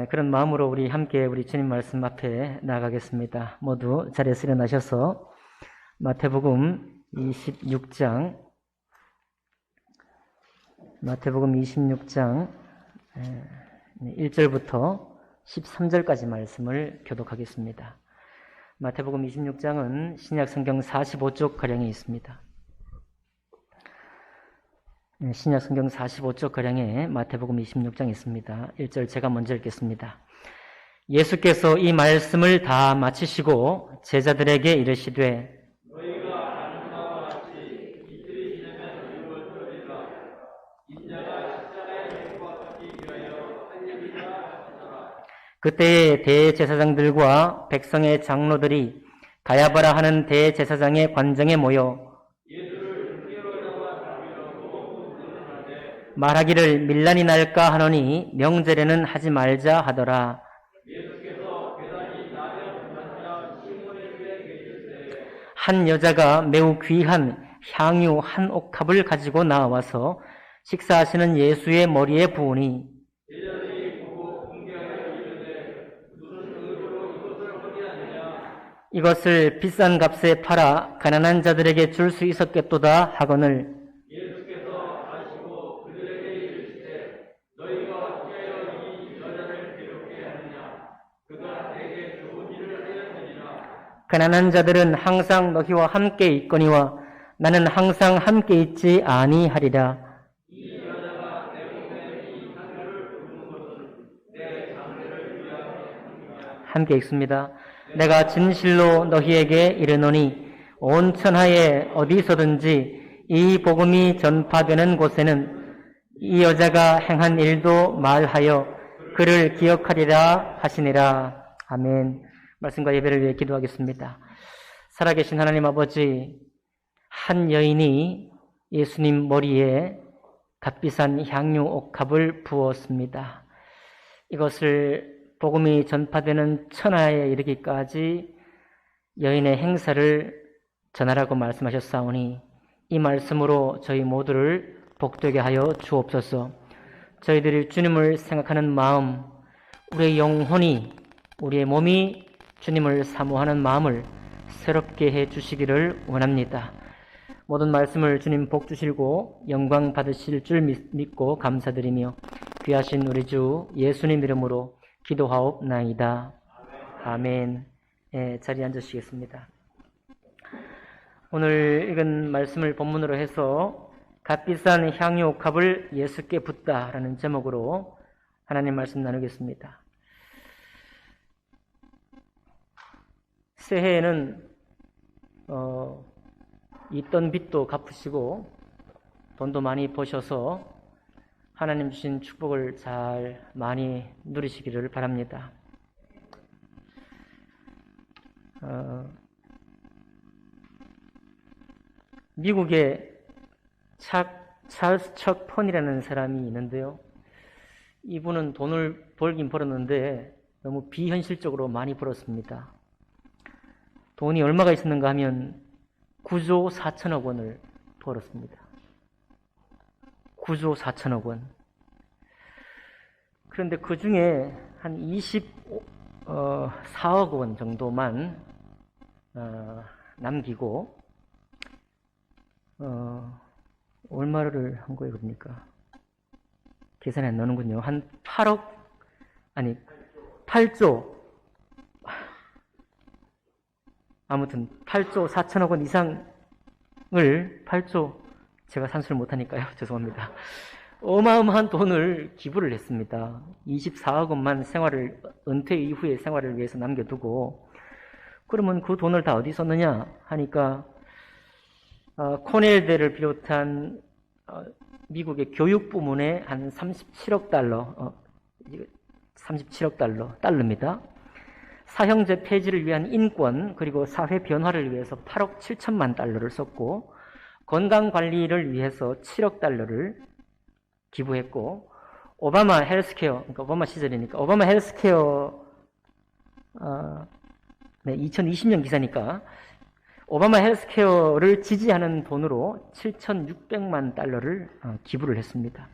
그런 마음으로 우리 함께 우리 주님 말씀 앞에 나가겠습니다. 모두 자리에서 일어나셔서 마태복음 26장 1절부터 13절까지 말씀을 교독하겠습니다. 마태복음 26장은 신약성경 45쪽가량에 있습니다. 신약성경 45쪽가량에 마태복음 26장이 있습니다. 1절 제가 먼저 읽겠습니다. 예수께서 이 말씀을 다 마치시고 제자들에게 이르시되 너희가 아는 바와 같이 이틀이 지나면 이루어지리라. 인자가 십자가에 못 박히기 위하여 할 일이라 하시더라. 그때에 대제사장들과 백성의 장로들이 가야바라 하는 대제사장의 관정에 모여 말하기를 밀란이 날까 하노니 명절에는 하지 말자 하더라. 한 여자가 매우 귀한 향유 한 옥합을 가지고 나와서 식사하시는 예수의 머리에 부으니 이것을 비싼 값에 팔아 가난한 자들에게 줄 수 있었겠도다 하거늘 가난한 자들은 항상 너희와 함께 있거니와 나는 항상 함께 있지 아니하리라. 함께 읽습니다. 내가 진실로 너희에게 이르노니 온 천하에 어디서든지 이 복음이 전파되는 곳에는 이 여자가 행한 일도 말하여 그를 기억하리라 하시니라. 아멘. 말씀과 예배를 위해 기도하겠습니다. 살아계신 하나님 아버지, 한 여인이 예수님 머리에 값비싼 향유 옥합을 부었습니다. 이것을 복음이 전파되는 천하에 이르기까지 여인의 행사를 전하라고 말씀하셨사오니 이 말씀으로 저희 모두를 복되게 하여 주옵소서. 저희들이 주님을 생각하는 마음, 우리의 영혼이, 우리의 몸이 주님을 사모하는 마음을 새롭게 해 주시기를 원합니다. 모든 말씀을 주님 복 주시고 영광 받으실 줄 믿고 감사드리며 귀하신 우리 주 예수님 이름으로 기도하옵나이다. 아멘. 자리에 앉으시겠습니다. 오늘 읽은 말씀을 본문으로 해서 값비싼 향유 옥합을 예수께 붓다라는 제목으로 하나님 말씀 나누겠습니다. 새해에는 있던 빚도 갚으시고 돈도 많이 버셔서 하나님 주신 축복을 잘 많이 누리시기를 바랍니다. 미국에 찰스 척 펀이라는 사람이 있는데요. 이분은 돈을 벌긴 벌었는데 너무 비현실적으로 많이 벌었습니다. 돈이 얼마가 있었는가 하면 9조 4천억 원을 벌었습니다. 9조 4천억 원. 그런데 그 중에 한 24억 원 정도만 남기고 얼마를 한 거예요, 그러니까? 계산이 안 나오는군요. 한 8조. 아무튼 8조 4천억 원 이상을 8조 제가 산수를 못하니까요. 죄송합니다. 어마어마한 돈을 기부를 했습니다. 24억 원만 은퇴 이후의 생활을 위해서 남겨두고 그러면 그 돈을 다 어디 썼느냐 하니까 코넬대를 비롯한 미국의 교육 부문에 한 37억 달러입니다. 사형제 폐지를 위한 인권 그리고 사회 변화를 위해서 8억 7천만 달러를 썼고 건강관리를 위해서 7억 달러를 기부했고 오바마 헬스케어, 그러니까 오바마 시절이니까 오바마 헬스케어 2020년 기사니까 오바마 헬스케어를 지지하는 돈으로 7,600만 달러를 기부를 했습니다.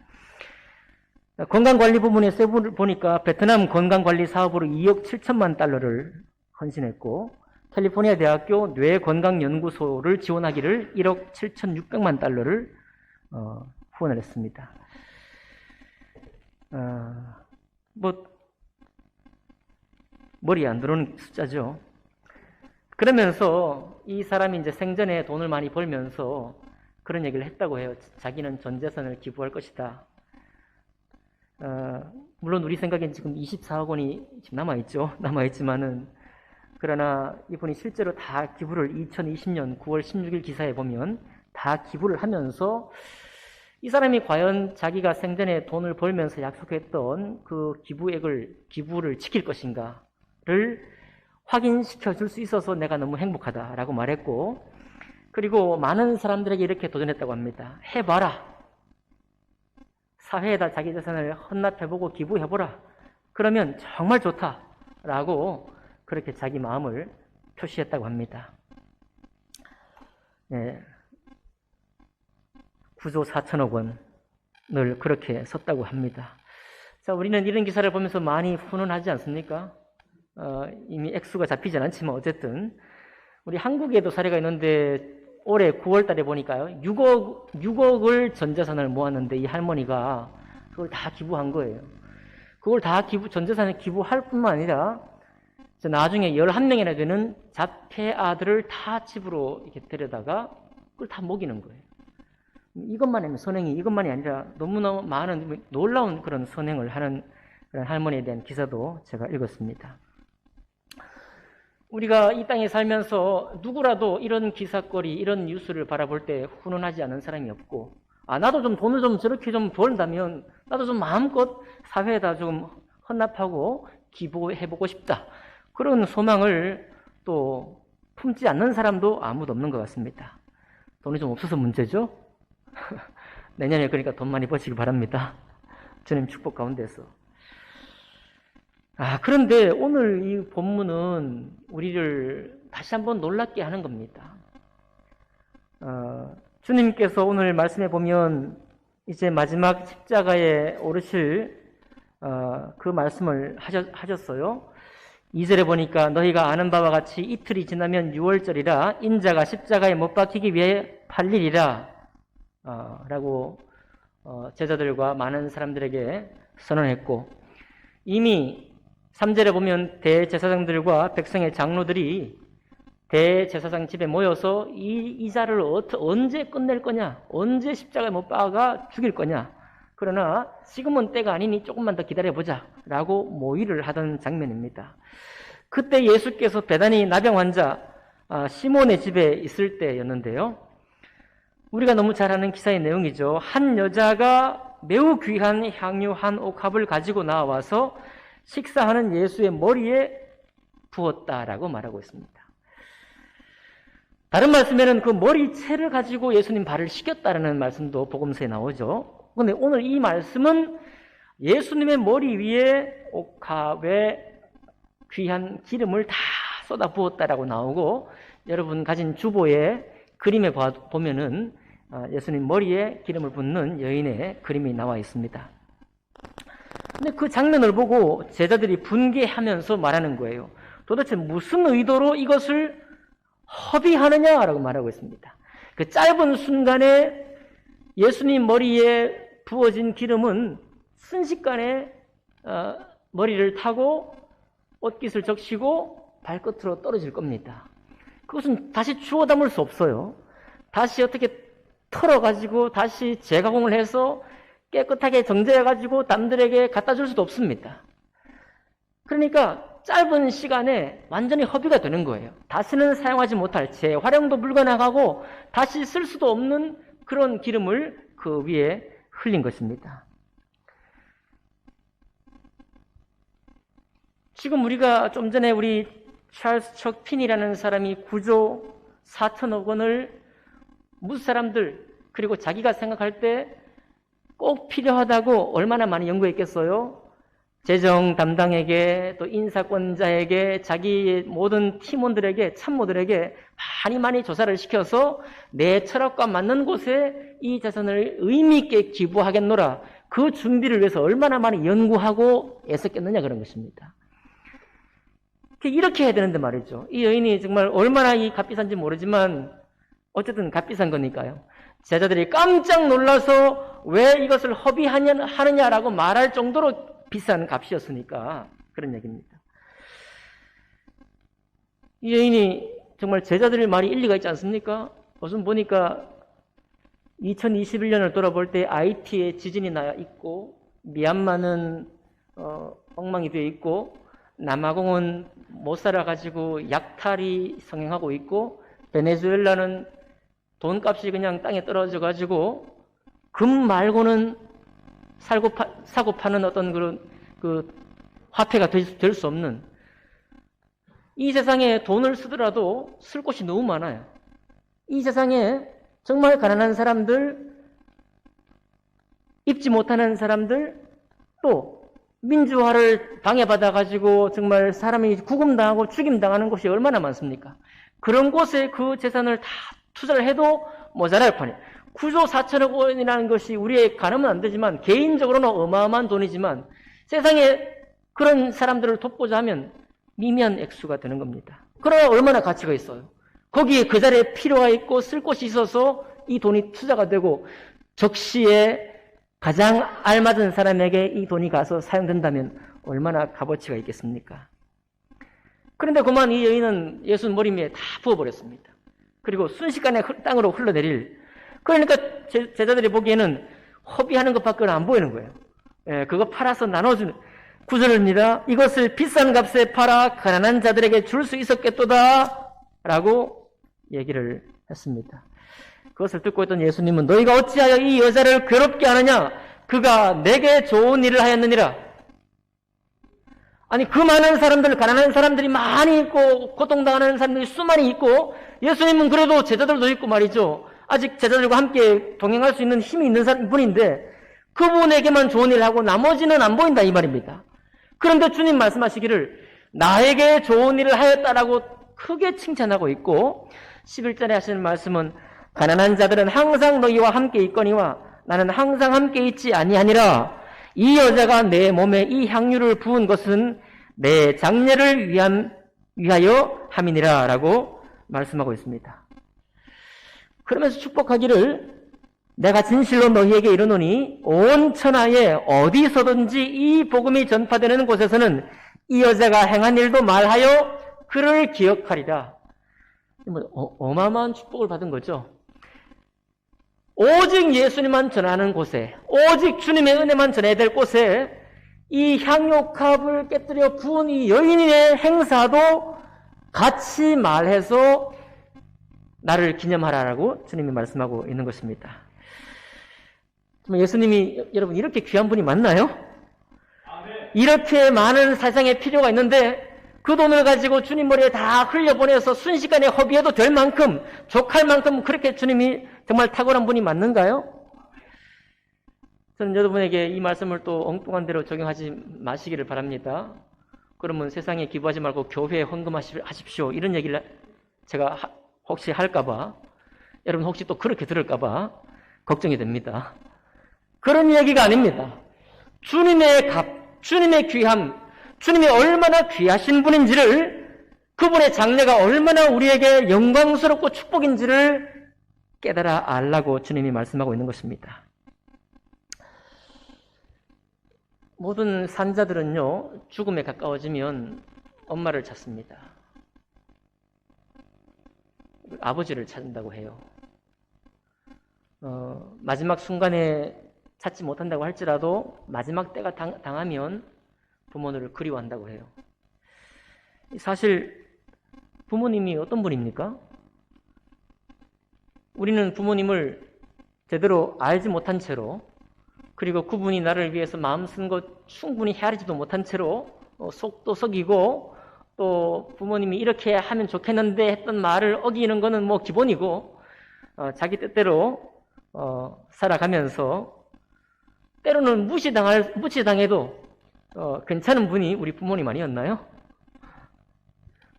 건강관리 부문에 세부를 보니까 베트남 건강관리 사업으로 2억 7천만 달러를 헌신했고, 캘리포니아 대학교 뇌건강연구소를 지원하기를 1억 7,600만 달러를 후원을 했습니다. 머리에 안 들어오는 숫자죠. 그러면서 이 사람이 이제 생전에 돈을 많이 벌면서 그런 얘기를 했다고 해요. 자기는 전 재산을 기부할 것이다. 물론 우리 생각엔 지금 24억 원이 지금 남아있죠. 남아있지만은, 그러나 이분이 실제로 다 기부를 2020년 9월 16일 기사에 보면 다 기부를 하면서 이 사람이 과연 자기가 생전에 돈을 벌면서 약속했던 그 기부를 지킬 것인가를 확인시켜 줄 수 있어서 내가 너무 행복하다라고 말했고, 그리고 많은 사람들에게 이렇게 도전했다고 합니다. 해봐라. 사회에다 자기 재산을 헌납해보고 기부해보라. 그러면 정말 좋다라고 그렇게 자기 마음을 표시했다고 합니다. 네. 9조 4천억 원을 그렇게 썼다고 합니다. 자, 우리는 이런 기사를 보면서 많이 훈훈하지 않습니까? 이미 액수가 잡히진 않지만 어쨌든 우리 한국에도 사례가 있는데 올해 9월 달에 보니까요. 6억을 전 재산을 모았는데 이 할머니가 그걸 다 기부한 거예요. 그걸 다 전 재산을 기부할 뿐만 아니라 나중에 11명이나 되는 자폐 아들을 다 집으로 이렇게 데려다가 그걸 다 먹이는 거예요. 이것만 하면 선행이 이것만이 아니라 너무너무 많은 놀라운 그런 선행을 하는 그런 할머니에 대한 기사도 제가 읽었습니다. 우리가 이 땅에 살면서 누구라도 이런 기사거리, 이런 뉴스를 바라볼 때 훈훈하지 않은 사람이 없고, 나도 좀 돈을 좀 저렇게 좀 벌다면 나도 좀 마음껏 사회에다 좀 헌납하고 기부해보고 싶다. 그런 소망을 또 품지 않는 사람도 아무도 없는 것 같습니다. 돈이 좀 없어서 문제죠? 내년에 그러니까 돈 많이 버시기 바랍니다. 주님 축복 가운데서. 그런데 오늘 이 본문은 우리를 다시 한번 놀랍게 하는 겁니다. 주님께서 오늘 말씀해 보면 이제 마지막 십자가에 오르실 그 말씀을 하셨어요. 2절에 보니까 너희가 아는 바와 같이 이틀이 지나면 유월절이라 인자가 십자가에 못 박히기 위해 팔리리라 라고 제자들과 많은 사람들에게 선언했고, 이미 3절에 보면 대제사장들과 백성의 장로들이 대제사장 집에 모여서 이 자를 언제 끝낼 거냐, 언제 십자가에 못 박아 죽일 거냐, 그러나 지금은 때가 아니니 조금만 더 기다려보자 라고 모의를 하던 장면입니다. 그때 예수께서 배단위 나병 환자 시몬의 집에 있을 때였는데요. 우리가 너무 잘 아는 기사의 내용이죠. 한 여자가 매우 귀한 향유 한 옥합을 가지고 나와서 식사하는 예수의 머리에 부었다라고 말하고 있습니다. 다른 말씀에는 그 머리채를 가지고 예수님 발을 씻겼다라는 말씀도 복음서에 나오죠. 그런데 오늘 이 말씀은 예수님의 머리 위에 옥합에 귀한 기름을 다 쏟아 부었다라고 나오고, 여러분 가진 주보의 그림에 보면은 예수님 머리에 기름을 붓는 여인의 그림이 나와 있습니다. 근데 그 장면을 보고 제자들이 분개하면서 말하는 거예요. 도대체 무슨 의도로 이것을 허비하느냐라고 말하고 있습니다. 그 짧은 순간에 예수님 머리에 부어진 기름은 순식간에 머리를 타고 옷깃을 적시고 발끝으로 떨어질 겁니다. 그것은 다시 주워 담을 수 없어요. 다시 어떻게 털어가지고 다시 재가공을 해서 깨끗하게 정제해가지고 남들에게 갖다 줄 수도 없습니다. 그러니까 짧은 시간에 완전히 허비가 되는 거예요. 다시는 사용하지 못할, 재활용도 불가능하고 다시 쓸 수도 없는 그런 기름을 그 위에 흘린 것입니다. 지금 우리가 좀 전에 우리 찰스 척 핀이라는 사람이 9조 4천억 원을 무슨 사람들, 그리고 자기가 생각할 때 꼭 필요하다고 얼마나 많이 연구했겠어요? 재정 담당에게, 또 인사권자에게, 자기 모든 팀원들에게, 참모들에게 많이 조사를 시켜서 내 철학과 맞는 곳에 이 재산을 의미 있게 기부하겠노라, 그 준비를 위해서 얼마나 많이 연구하고 애썼겠느냐 그런 것입니다. 이렇게 해야 되는데 말이죠. 이 여인이 정말 얼마나 이 값비싼지 모르지만 어쨌든 값비싼 거니까요. 제자들이 깜짝 놀라서 왜 이것을 허비하느냐라고 말할 정도로 비싼 값이었으니까 그런 얘기입니다. 이 여인이 정말 제자들의 말이 일리가 있지 않습니까? 무슨 보니까 2021년을 돌아볼 때 아이티에 지진이 나 있고 미얀마는 엉망이 되어 있고 남아공은 못 살아가지고 약탈이 성행하고 있고 베네수엘라는 돈값이 그냥 땅에 떨어져가지고 금 말고는 사고 파는 어떤 그런 화폐가 될 수 없는 이 세상에 돈을 쓰더라도 쓸 곳이 너무 많아요. 이 세상에 정말 가난한 사람들, 입지 못하는 사람들, 또 민주화를 방해받아가지고 정말 사람이 구금당하고 죽임당하는 곳이 얼마나 많습니까? 그런 곳에 그 재산을 다 투자를 해도 모자랄 판이에요. 9조 4천억 원이라는 것이 우리의 가늠은 안 되지만 개인적으로는 어마어마한 돈이지만 세상에 그런 사람들을 돕고자 하면 미미한 액수가 되는 겁니다. 그러나 얼마나 가치가 있어요. 거기에 그 자리에 필요가 있고 쓸 곳이 있어서 이 돈이 투자가 되고 적시에 가장 알맞은 사람에게 이 돈이 가서 사용된다면 얼마나 값어치가 있겠습니까? 그런데 그만 이 여인은 예수 머리 위에 다 부어버렸습니다. 그리고 순식간에 땅으로 흘러내릴, 그러니까 제자들이 보기에는 허비하는 것밖에 안 보이는 거예요. 예, 그거 팔아서 나눠주는, 구절입니다. 이것을 비싼 값에 팔아 가난한 자들에게 줄 수 있었겠도다 라고 얘기를 했습니다. 그것을 듣고 있던 예수님은 너희가 어찌하여 이 여자를 괴롭게 하느냐? 그가 내게 좋은 일을 하였느니라. 아니 그 많은 사람들, 가난한 사람들이 많이 있고 고통당하는 사람들이 수많이 있고 예수님은 그래도 제자들도 있고 말이죠. 아직 제자들과 함께 동행할 수 있는 힘이 있는 분인데 그분에게만 좋은 일을 하고 나머지는 안 보인다 이 말입니다. 그런데 주님 말씀하시기를 나에게 좋은 일을 하였다라고 크게 칭찬하고 있고 11절에 하시는 말씀은 가난한 자들은 항상 너희와 함께 있거니와 나는 항상 함께 있지 아니하니라. 이 여자가 내 몸에 이 향유를 부은 것은 내 장례를 위하여 함이니라 라고 말씀하고 있습니다. 그러면서 축복하기를 내가 진실로 너희에게 이르노니 온 천하에 어디서든지 이 복음이 전파되는 곳에서는 이 여자가 행한 일도 말하여 그를 기억하리라. 어마어마한 축복을 받은 거죠. 오직 예수님만 전하는 곳에, 오직 주님의 은혜만 전해야 될 곳에 이 향유값을 깨뜨려 부은 이 여인의 행사도 같이 말해서 나를 기념하라라고 주님이 말씀하고 있는 것입니다. 예수님이 여러분 이렇게 귀한 분이 맞나요? 이렇게 많은 세상에 필요가 있는데 그 돈을 가지고 주님 머리에 다 흘려보내서 순식간에 허비해도 될 만큼, 족할 만큼 그렇게 주님이 정말 탁월한 분이 맞는가요? 저는 여러분에게 이 말씀을 또 엉뚱한 대로 적용하지 마시기를 바랍니다. 그러면 세상에 기부하지 말고 교회에 헌금하십시오. 이런 얘기를 제가 혹시 할까봐, 여러분 혹시 또 그렇게 들을까봐 걱정이 됩니다. 그런 얘기가 아닙니다. 주님의 값, 주님의 귀함, 주님이 얼마나 귀하신 분인지를, 그분의 장래가 얼마나 우리에게 영광스럽고 축복인지를 깨달아 알라고 주님이 말씀하고 있는 것입니다. 모든 산자들은요, 죽음에 가까워지면 엄마를 찾습니다. 아버지를 찾는다고 해요. 마지막 순간에 찾지 못한다고 할지라도 마지막 때가 당하면 부모를 그리워한다고 해요. 사실 부모님이 어떤 분입니까? 우리는 부모님을 제대로 알지 못한 채로, 그리고 그분이 나를 위해서 마음 쓴 것 충분히 헤아리지도 못한 채로 속도 속이고, 또 부모님이 이렇게 하면 좋겠는데 했던 말을 어기는 거는 뭐 기본이고, 자기 뜻대로 살아가면서 때로는 무시당해도 괜찮은 분이 우리 부모님 아니었나요?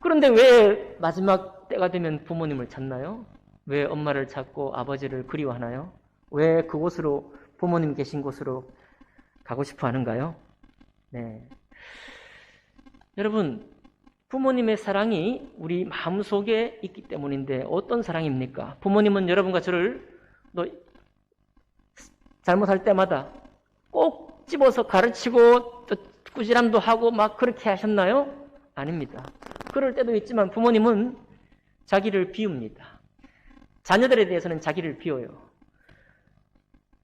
그런데 왜 마지막 때가 되면 부모님을 찾나요? 왜 엄마를 찾고 아버지를 그리워하나요? 왜 그곳으로, 부모님 계신 곳으로 가고 싶어 하는가요? 네. 여러분, 부모님의 사랑이 우리 마음속에 있기 때문인데 어떤 사랑입니까? 부모님은 여러분과 저를 너 잘못할 때마다 꼭 집어서 가르치고 또 꾸지람도 하고 막 그렇게 하셨나요? 아닙니다. 그럴 때도 있지만 부모님은 자기를 비웁니다. 자녀들에 대해서는 자기를 비워요.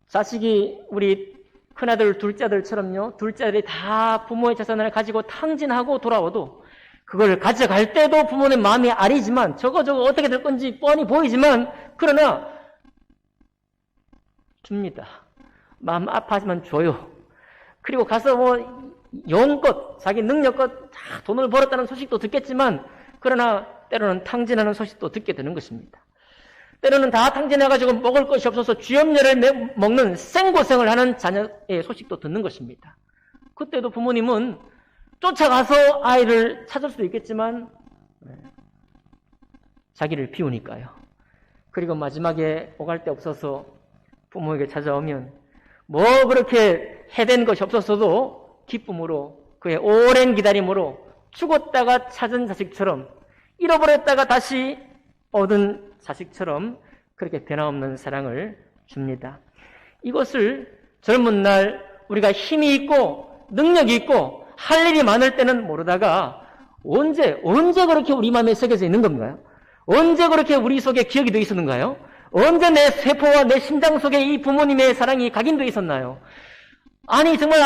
자식이 우리 큰아들, 둘째아들처럼요. 둘째아들이 다 부모의 재산을 가지고 탕진하고 돌아와도 그걸 가져갈 때도 부모님 마음이 아리지만 저거 어떻게 될 건지 뻔히 보이지만 그러나 줍니다. 마음 아파하지만 줘요. 그리고 가서 뭐 영껏 자기 능력껏 다 돈을 벌었다는 소식도 듣겠지만 그러나 때로는 탕진하는 소식도 듣게 되는 것입니다. 때로는 다 탕진해가지고 먹을 것이 없어서 쥐염려를 먹는 생고생을 하는 자녀의 소식도 듣는 것입니다. 그때도 부모님은 쫓아가서 아이를 찾을 수도 있겠지만 자기를 비우니까요. 그리고 마지막에 오갈 데 없어서 부모에게 찾아오면 뭐 그렇게 해댄 것이 없었어도 기쁨으로 그의 오랜 기다림으로 죽었다가 찾은 자식처럼 잃어버렸다가 다시 얻은 자식처럼 그렇게 변함없는 사랑을 줍니다. 이것을 젊은 날 우리가 힘이 있고 능력이 있고 할 일이 많을 때는 모르다가 언제 그렇게 우리 마음에 새겨져 있는 건가요? 언제 그렇게 우리 속에 기억이 되어 있었는가요? 언제 내 세포와 내 심장 속에 이 부모님의 사랑이 각인되어 있었나요? 아니 정말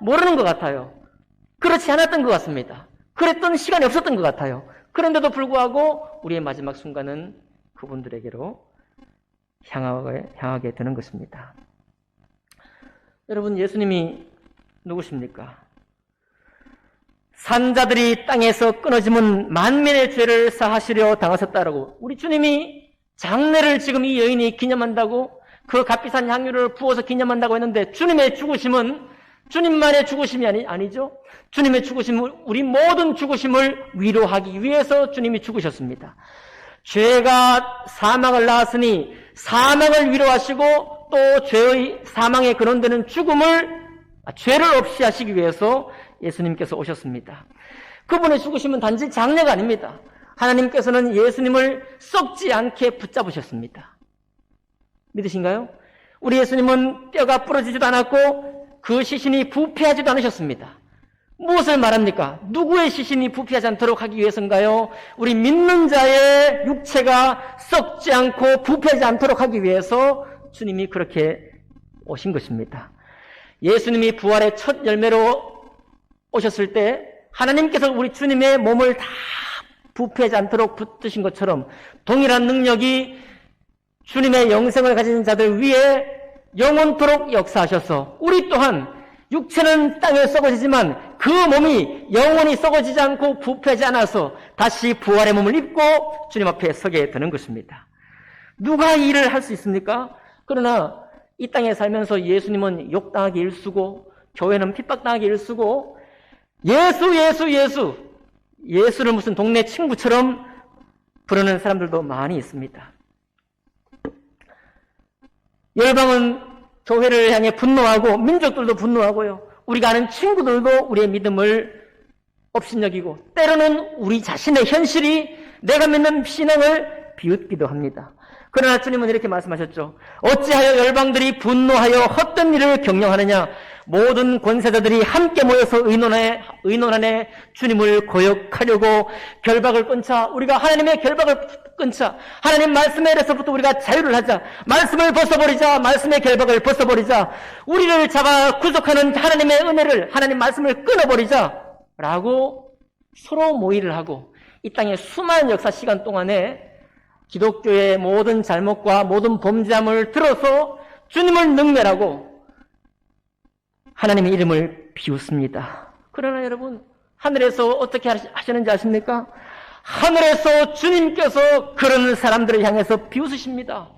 모르는 것 같아요. 그렇지 않았던 것 같습니다. 그랬던 시간이 없었던 것 같아요. 그런데도 불구하고 우리의 마지막 순간은 그분들에게로 향하게 되는 것입니다. 여러분, 예수님이 누구십니까? 산자들이 땅에서 끊어지면 만민의 죄를 사하시려 당하셨다라고 우리 주님이 장례를 지금 이 여인이 기념한다고 그 값비싼 향유를 부어서 기념한다고 했는데 주님의 죽으심은 주님만의 죽으심이 아니죠. 주님의 죽으심은 우리 모든 죽으심을 위로하기 위해서 주님이 죽으셨습니다. 죄가 사망을 낳았으니 사망을 위로하시고 또 죄의 사망에 근원되는 죄를 없이 하시기 위해서 예수님께서 오셨습니다. 그분의 죽으심은 단지 장례가 아닙니다. 하나님께서는 예수님을 썩지 않게 붙잡으셨습니다. 믿으신가요? 우리 예수님은 뼈가 부러지지도 않았고 그 시신이 부패하지도 않으셨습니다. 무엇을 말합니까? 누구의 시신이 부패하지 않도록 하기 위해서인가요? 우리 믿는 자의 육체가 썩지 않고 부패하지 않도록 하기 위해서 주님이 그렇게 오신 것입니다. 예수님이 부활의 첫 열매로 오셨을 때 하나님께서 우리 주님의 몸을 다 부패하지 않도록 붙드신 것처럼 동일한 능력이 주님의 영생을 가진 자들 위에 영원토록 역사하셔서 우리 또한 육체는 땅에 썩어지지만 그 몸이 영원히 썩어지지 않고 부패하지 않아서 다시 부활의 몸을 입고 주님 앞에 서게 되는 것입니다. 누가 이 일을 할 수 있습니까? 그러나 이 땅에 살면서 예수님은 욕당하기 일쑤고 교회는 핍박당하기 일쑤고 예수를 무슨 동네 친구처럼 부르는 사람들도 많이 있습니다. 열방은 교회를 향해 분노하고 민족들도 분노하고요. 우리가 아는 친구들도 우리의 믿음을 업신여기고 때로는 우리 자신의 현실이 내가 믿는 신앙을 비웃기도 합니다. 그러나 주님은 이렇게 말씀하셨죠. 어찌하여 열방들이 분노하여 헛된 일을 경영하느냐. 모든 권세자들이 함께 모여서 의논하네 주님을 거역하려고 결박을 끊자. 우리가 하나님의 결박을 끊자. 하나님 말씀에서부터 우리가 자유를 하자. 말씀을 벗어버리자. 말씀의 결박을 벗어버리자. 우리를 잡아 구속하는 하나님의 은혜를, 하나님 말씀을 끊어버리자 라고 서로 모의를 하고 이 땅의 수많은 역사 시간 동안에 기독교의 모든 잘못과 모든 범죄함을 들어서 주님을 능멸하고 하나님의 이름을 비웃습니다. 그러나 여러분, 하늘에서 어떻게 하시는지 아십니까? 하늘에서 주님께서 그런 사람들을 향해서 비웃으십니다.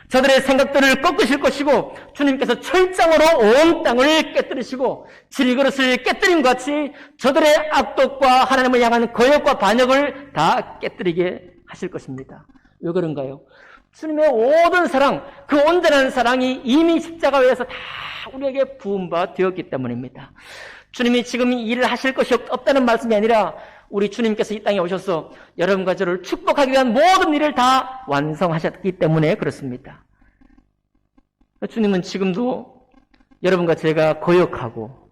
저들의 생각들을 꺾으실 것이고 주님께서 철장으로 온 땅을 깨뜨리시고 질그릇을 깨뜨린 것 같이 저들의 악독과 하나님을 향한 거역과 반역을 다 깨뜨리게 하실 것입니다. 왜 그런가요? 주님의 모든 사랑, 그 온전한 사랑이 이미 십자가에서 다 우리에게 부은 바 되었기 때문입니다. 주님이 지금 일을 하실 것이 없다는 말씀이 아니라 우리 주님께서 이 땅에 오셔서 여러분과 저를 축복하기 위한 모든 일을 다 완성하셨기 때문에 그렇습니다. 주님은 지금도 여러분과 제가 거역하고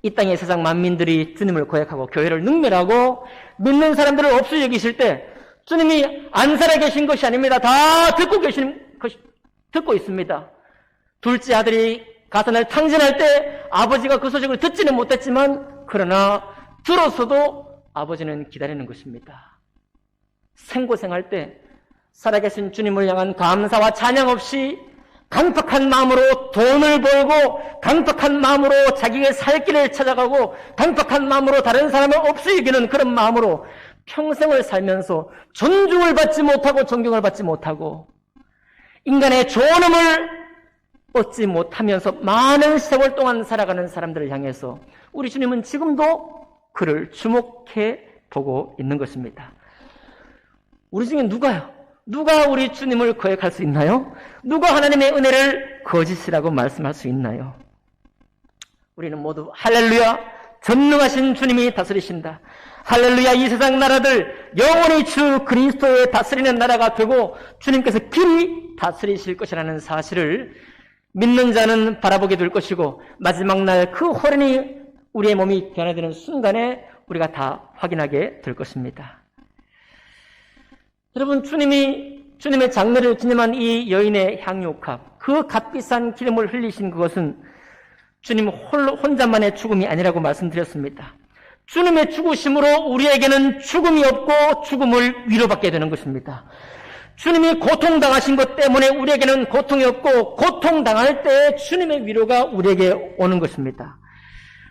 이 땅의 세상 만민들이 주님을 거역하고 교회를 능멸하고 믿는 사람들을 없이 여기실 때 주님이 안 살아계신 것이 아닙니다. 다 듣고 있습니다. 둘째 아들이 가산을 탕진할 때 아버지가 그 소식을 듣지는 못했지만 그러나 들었어도 아버지는 기다리는 것입니다. 생고생할 때 살아계신 주님을 향한 감사와 찬양 없이 강팍한 마음으로 돈을 벌고 강팍한 마음으로 자기의 살 길을 찾아가고 강팍한 마음으로 다른 사람을 없이 여기는 그런 마음으로 평생을 살면서 존중을 받지 못하고 존경을 받지 못하고 인간의 존엄을 얻지 못하면서 많은 세월 동안 살아가는 사람들을 향해서 우리 주님은 지금도 그를 주목해 보고 있는 것입니다. 우리 중에 누가 우리 주님을 거역할 수 있나요? 누가 하나님의 은혜를 거짓이라고 말씀할 수 있나요? 우리는 모두 할렐루야, 전능하신 주님이 다스리신다. 할렐루야, 이 세상 나라들 영원히 주 그리스도의 다스리는 나라가 되고 주님께서 길이 다스리실 것이라는 사실을 믿는 자는 바라보게 될 것이고 마지막 날 그 호련히 우리의 몸이 변화되는 순간에 우리가 다 확인하게 될 것입니다. 여러분, 주님의 장례를 기념한 이 여인의 향유옥합, 그 값비싼 기름을 흘리신 그것은 주님 혼자만의 죽음이 아니라고 말씀드렸습니다. 주님의 죽으심으로 우리에게는 죽음이 없고 죽음을 위로받게 되는 것입니다. 주님이 고통당하신 것 때문에 우리에게는 고통이 없고 고통당할 때 주님의 위로가 우리에게 오는 것입니다.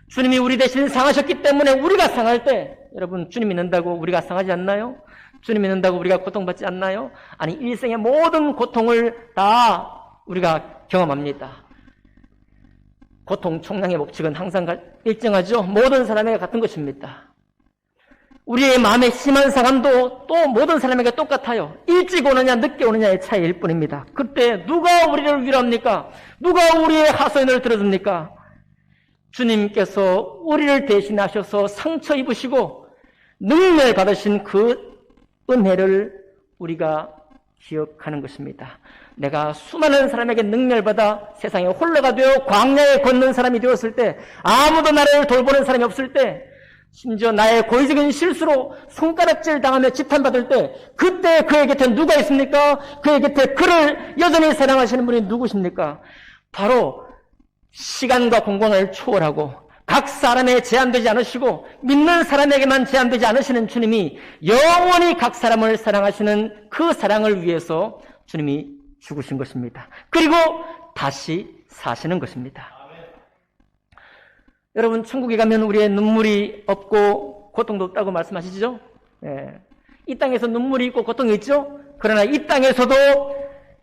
주님이 우리 대신 상하셨기 때문에 우리가 상할 때 여러분, 주님 믿는다고 우리가 상하지 않나요? 주님 믿는다고 우리가 고통받지 않나요? 아니, 일생의 모든 고통을 다 우리가 경험합니다. 고통 총량의 법칙은 항상 일정하죠. 모든 사람에게 같은 것입니다. 우리의 마음의 심한 상함도 또 모든 사람에게 똑같아요. 일찍 오느냐 늦게 오느냐의 차이일 뿐입니다. 그때 누가 우리를 위로합니까? 누가 우리의 하소연을 들어줍니까? 주님께서 우리를 대신하셔서 상처 입으시고 능멸 받으신 그 은혜를 우리가 기억하는 것입니다. 내가 수많은 사람에게 능멸받아 세상에 홀로가 되어 광야에 걷는 사람이 되었을 때, 아무도 나를 돌보는 사람이 없을 때, 심지어 나의 고의적인 실수로 손가락질 당하며 지탄받을 때, 그때 그의 곁에 누가 있습니까? 그의 곁에 그를 여전히 사랑하시는 분이 누구십니까? 바로 시간과 공간을 초월하고 각 사람에 제한되지 않으시고 믿는 사람에게만 제한되지 않으시는 주님이 영원히 각 사람을 사랑하시는 그 사랑을 위해서 주님이 죽으신 것입니다. 그리고 다시 사시는 것입니다. 여러분, 천국에 가면 우리의 눈물이 없고 고통도 없다고 말씀하시죠? 예. 이 땅에서 눈물이 있고 고통이 있죠? 그러나 이 땅에서도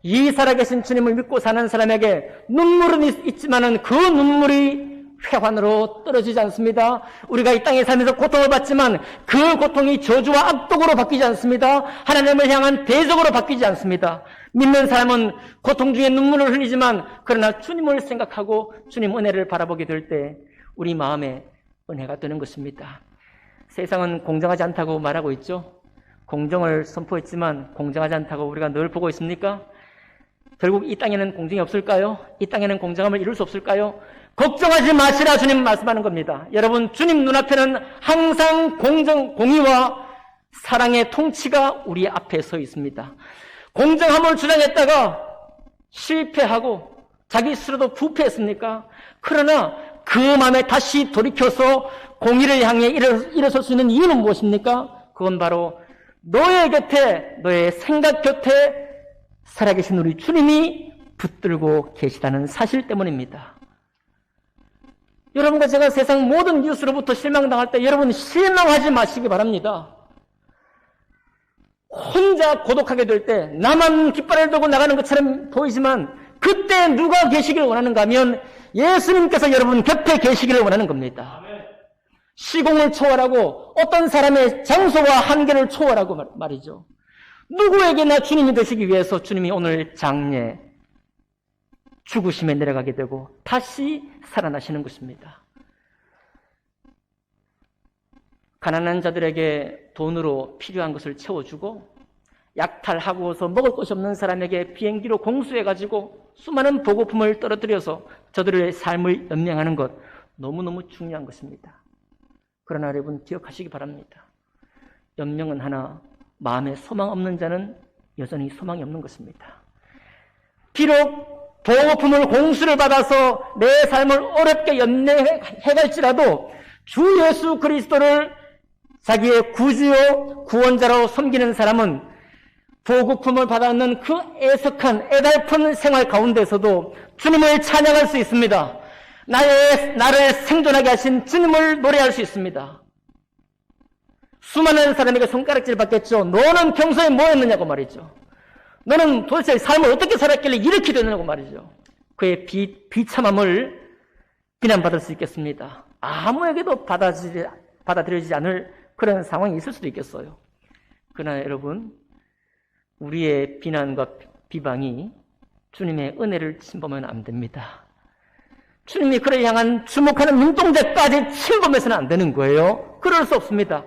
이 살아계신 주님을 믿고 사는 사람에게 눈물은 있지만은 그 눈물이 회환으로 떨어지지 않습니다. 우리가 이 땅에 살면서 고통을 받지만 그 고통이 저주와 악독으로 바뀌지 않습니다. 하나님을 향한 대적으로 바뀌지 않습니다. 믿는 사람은 고통 중에 눈물을 흘리지만 그러나 주님을 생각하고 주님 은혜를 바라보게 될 때 우리 마음에 은혜가 되는 것입니다. 세상은 공정하지 않다고 말하고 있죠. 공정을 선포했지만 공정하지 않다고 우리가 늘 보고 있습니까? 결국 이 땅에는 공정이 없을까요? 이 땅에는 공정함을 이룰 수 없을까요? 걱정하지 마시라 주님 말씀하는 겁니다. 여러분, 주님 눈앞에는 항상 공의와 사랑의 통치가 우리 앞에 서 있습니다. 공정함을 주장했다가 실패하고 자기 스스로도 부패했습니까? 그러나 그 마음에 다시 돌이켜서 공의를 향해 일어설 수 있는 이유는 무엇입니까? 그건 바로 너의 곁에, 너의 생각 곁에 살아계신 우리 주님이 붙들고 계시다는 사실 때문입니다. 여러분과 제가 세상 모든 뉴스로부터 실망당할 때 여러분 실망하지 마시기 바랍니다. 혼자 고독하게 될 때 나만 깃발을 들고 나가는 것처럼 보이지만 그때 누가 계시기를 원하는가 하면 예수님께서 여러분 곁에 계시기를 원하는 겁니다. 시공을 초월하고 어떤 사람의 장소와 한계를 초월하고 말이죠. 누구에게나 주님이 되시기 위해서 주님이 오늘 장례, 죽으심에 내려가게 되고 다시 살아나시는 것입니다. 가난한 자들에게 돈으로 필요한 것을 채워주고 약탈하고서 먹을 것이 없는 사람에게 비행기로 공수해가지고 수많은 보급품을 떨어뜨려서 저들의 삶을 연명하는 것, 너무너무 중요한 것입니다. 그러나 여러분 기억하시기 바랍니다. 연명은 하나, 마음에 소망 없는 자는 여전히 소망이 없는 것입니다. 비록 보급품을 공수를 받아서 내 삶을 어렵게 연명해갈지라도 주 예수 그리스도를 자기의 구주요 구원자로 섬기는 사람은 보급품을 받았는 그 애석한 애달픈 생활 가운데서도 주님을 찬양할 수 있습니다. 나를 생존하게 하신 주님을 노래할 수 있습니다. 수많은 사람에게 손가락질 받겠죠. 너는 평소에 뭐 했느냐고 말이죠. 너는 도대체 삶을 어떻게 살았길래 이렇게 되느냐고 말이죠. 그의 비참함을 비난받을 수 있겠습니다. 아무에게도 받아들여지지 않을 그런 상황이 있을 수도 있겠어요. 그러나 여러분, 우리의 비난과 비방이 주님의 은혜를 침범하면 안 됩니다. 주님이 그를 향한 주목하는 눈동자까지 침범해서는 안 되는 거예요. 그럴 수 없습니다.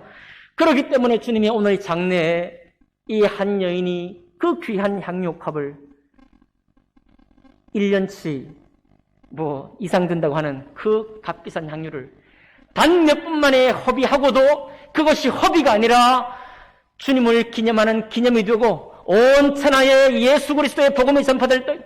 그렇기 때문에 주님이 오늘 장래에 이 한 여인이 그 귀한 향유컵을 1년치 이상 든다고 하는 그 값비싼 향유를 단 몇 분 만에 허비하고도 그것이 허비가 아니라 주님을 기념하는 기념이 되고 온 천하에 예수 그리스도의 복음이 전파되는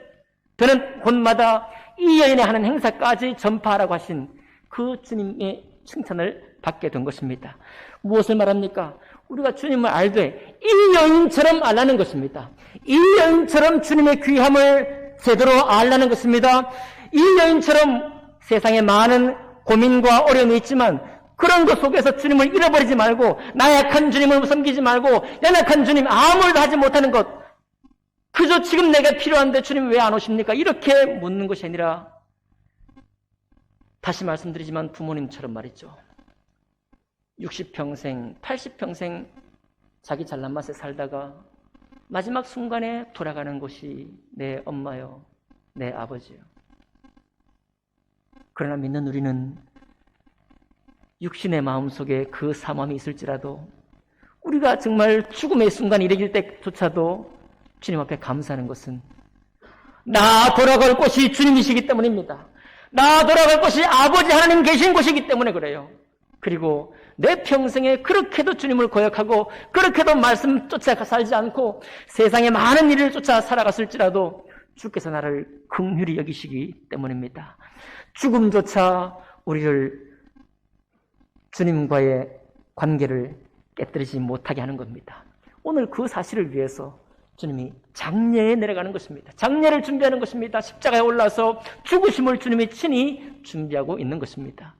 곳마다 이 여인의 하는 행사까지 전파하라고 하신 그 주님의 칭찬을 받게 된 것입니다. 무엇을 말합니까? 우리가 주님을 알되 이 여인처럼 알라는 것입니다. 이 여인처럼 주님의 귀함을 제대로 알라는 것입니다. 이 여인처럼 세상에 많은 고민과 어려움이 있지만 그런 것 속에서 주님을 잃어버리지 말고 나약한 주님을 섬기지 말고 연약한 주님 아무 일도 하지 못하는 것, 그저 지금 내가 필요한데 주님 왜 안 오십니까? 이렇게 묻는 것이 아니라 다시 말씀드리지만 부모님처럼 말이죠. 60평생, 80평생 자기 잘난 맛에 살다가 마지막 순간에 돌아가는 곳이 내 엄마요, 내 아버지요. 그러나 믿는 우리는 육신의 마음속에 그 사모함이 있을지라도 우리가 정말 죽음의 순간이 이르길 때조차도 주님 앞에 감사하는 것은 나 돌아갈 곳이 주님이시기 때문입니다. 나 돌아갈 곳이 아버지 하나님 계신 곳이기 때문에 그래요. 그리고 내 평생에 그렇게도 주님을 고역하고 그렇게도 말씀 쫓아 살지 않고 세상의 많은 일을 쫓아 살아갔을지라도 주께서 나를 긍휼히 여기시기 때문입니다. 죽음조차 우리를 주님과의 관계를 깨뜨리지 못하게 하는 겁니다. 오늘 그 사실을 위해서 주님이 장례에 내려가는 것입니다. 장례를 준비하는 것입니다. 십자가에 올라서 죽으심을 주님이 친히 준비하고 있는 것입니다.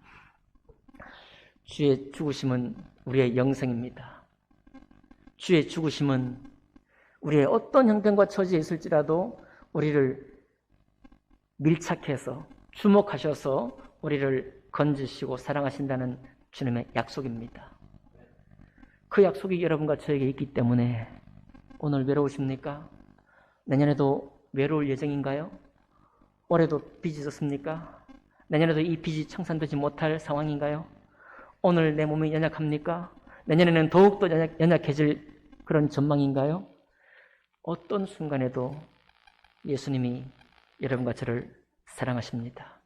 주의 죽으심은 우리의 영생입니다. 주의 죽으심은 우리의 어떤 형편과 처지에 있을지라도 우리를 밀착해서 주목하셔서 우리를 건지시고 사랑하신다는 주님의 약속입니다. 그 약속이 여러분과 저에게 있기 때문에 오늘 외로우십니까? 내년에도 외로울 예정인가요? 올해도 빚이 졌습니까? 내년에도 이 빚이 청산되지 못할 상황인가요? 오늘 내 몸이 연약합니까? 내년에는 더욱더 연약해질 그런 전망인가요? 어떤 순간에도 예수님이 여러분과 저를 사랑하십니다.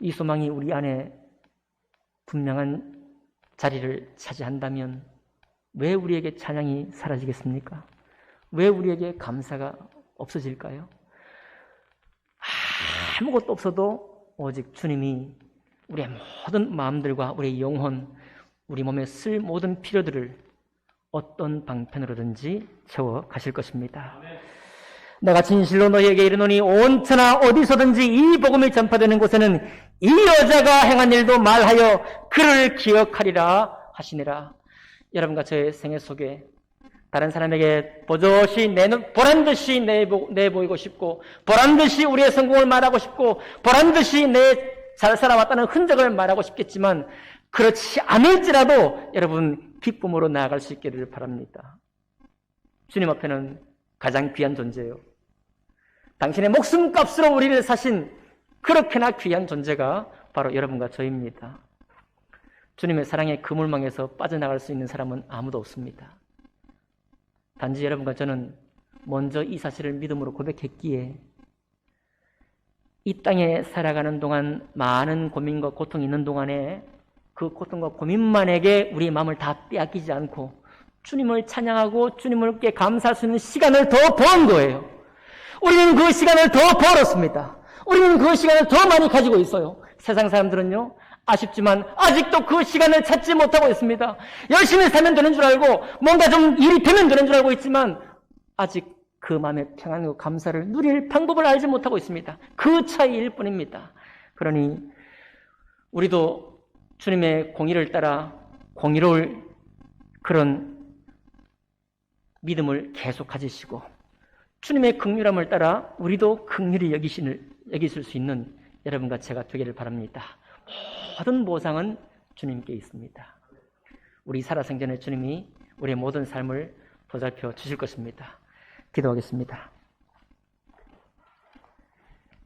이 소망이 우리 안에 분명한 자리를 차지한다면 왜 우리에게 찬양이 사라지겠습니까? 왜 우리에게 감사가 없어질까요? 아무것도 없어도 오직 주님이 우리의 모든 마음들과 우리의 영혼, 우리 몸에 쓸 모든 필요들을 어떤 방편으로든지 채워 가실 것입니다. 내가 진실로 너희에게 이르노니 온 천하 어디서든지 이 복음이 전파되는 곳에는 이 여자가 행한 일도 말하여 그를 기억하리라 하시니라. 여러분과 저의 생애 속에 다른 사람에게 보조시 보란듯이 내보이고 싶고 보란듯이 우리의 성공을 말하고 싶고 보란듯이 내 잘 살아왔다는 흔적을 말하고 싶겠지만 그렇지 않을지라도 여러분 기쁨으로 나아갈 수 있기를 바랍니다. 주님 앞에는 가장 귀한 존재예요. 당신의 목숨값으로 우리를 사신 그렇게나 귀한 존재가 바로 여러분과 저입니다. 주님의 사랑의 그물망에서 빠져나갈 수 있는 사람은 아무도 없습니다. 단지 여러분과 저는 먼저 이 사실을 믿음으로 고백했기에 이 땅에 살아가는 동안 많은 고민과 고통이 있는 동안에 그 고통과 고민만에게 우리의 마음을 다 빼앗기지 않고 주님을 찬양하고 주님께 감사할 수 있는 시간을 더 번 거예요. 우리는 그 시간을 더 벌었습니다. 우리는 그 시간을 더 많이 가지고 있어요. 세상 사람들은요, 아쉽지만 아직도 그 시간을 찾지 못하고 있습니다. 열심히 살면 되는 줄 알고 뭔가 좀 일이 되면 되는 줄 알고 있지만 아직 그 마음의 평안과 감사를 누릴 방법을 알지 못하고 있습니다. 그 차이일 뿐입니다. 그러니 우리도 주님의 공의를 따라 공의로울 그런 믿음을 계속 가지시고 주님의 긍휼함을 따라 우리도 긍휼히 여기실 수 있는 여러분과 제가 되기를 바랍니다. 모든 보상은 주님께 있습니다. 우리 살아생전에 주님이 우리의 모든 삶을 보살펴 주실 것입니다. 기도하겠습니다.